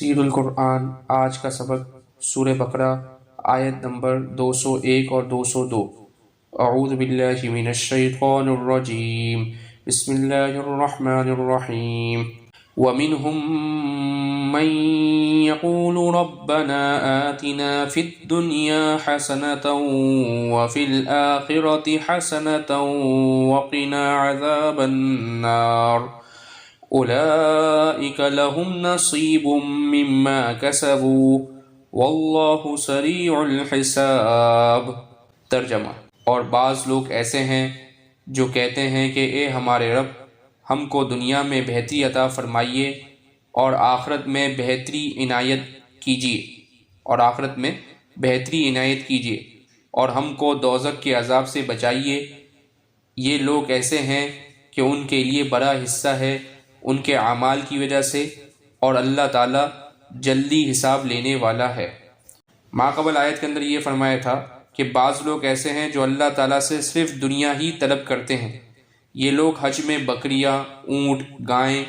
تفسیر القرآن۔ آج کا سبق سورہ بقرہ آیت نمبر 201 اور 202۔ اعوذ باللہ من الشیطان الرجیم، بسم اللہ الرحمن الرحیم۔ وَمِنْهُمْ مَنْ يَقُولُ رَبَّنَا آتِنَا فِي الدُّنْيَا حَسَنَةً وَفِي الْآخِرَةِ حَسَنَةً وَقِنَا عَذَابَ النَّارِ أُولَئِكَ لَهُمْ نَصِيبٌ مِّمَّا كَسَبُوا وَاللَّهُ سَرِيعُ الْحِسَابِ۔ ترجمہ: اور بعض لوگ ایسے ہیں جو کہتے ہیں کہ اے ہمارے رب، ہم کو دنیا میں بہتری عطا فرمائیے اور آخرت میں بہتری عنایت کیجیے اور ہم کو دوزخ کے عذاب سے بچائیے۔ یہ لوگ ایسے ہیں کہ ان کے لیے بڑا حصہ ہے ان کے اعمال کی وجہ سے، اور اللہ تعالیٰ جلدی حساب لینے والا ہے۔ ماقبل آیت کے اندر یہ فرمایا تھا کہ بعض لوگ ایسے ہیں جو اللہ تعالیٰ سے صرف دنیا ہی طلب کرتے ہیں۔ یہ لوگ حج میں بکریاں، اونٹ، گائیں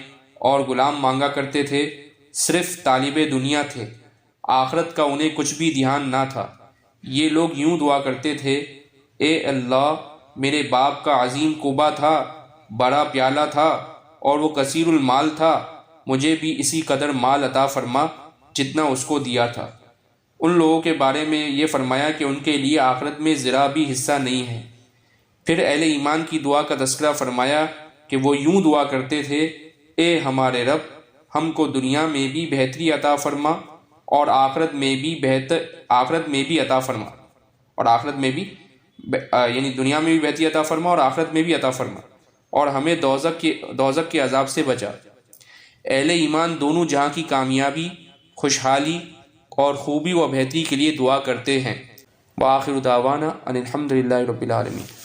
اور غلام مانگا کرتے تھے، صرف طالب دنیا تھے، آخرت کا انہیں کچھ بھی دھیان نہ تھا۔ یہ لوگ یوں دعا کرتے تھے: اے اللہ، میرے باپ کا عظیم قبا تھا، بڑا پیالہ تھا اور وہ کثیر المال تھا، مجھے بھی اسی قدر مال عطا فرما جتنا اس کو دیا تھا۔ ان لوگوں کے بارے میں یہ فرمایا کہ ان کے لیے آخرت میں ذرا بھی حصہ نہیں ہے۔ پھر اہل ایمان کی دعا کا تذکرہ فرمایا کہ وہ یوں دعا کرتے تھے: اے ہمارے رب، ہم کو دنیا میں بھی بہتری عطا فرما اور آخرت میں بھی عطا فرما، اور آخرت میں بھی یعنی دنیا میں بھی بہتری عطا فرما اور آخرت میں بھی عطا فرما، اور ہمیں دوزخ کے عذاب سے بچا۔ اہل ایمان دونوں جہاں کی کامیابی، خوشحالی اور خوبی و بہتری کے لیے دعا کرتے ہیں۔ وآخر دعوانا ان الحمد للہ رب العالمین۔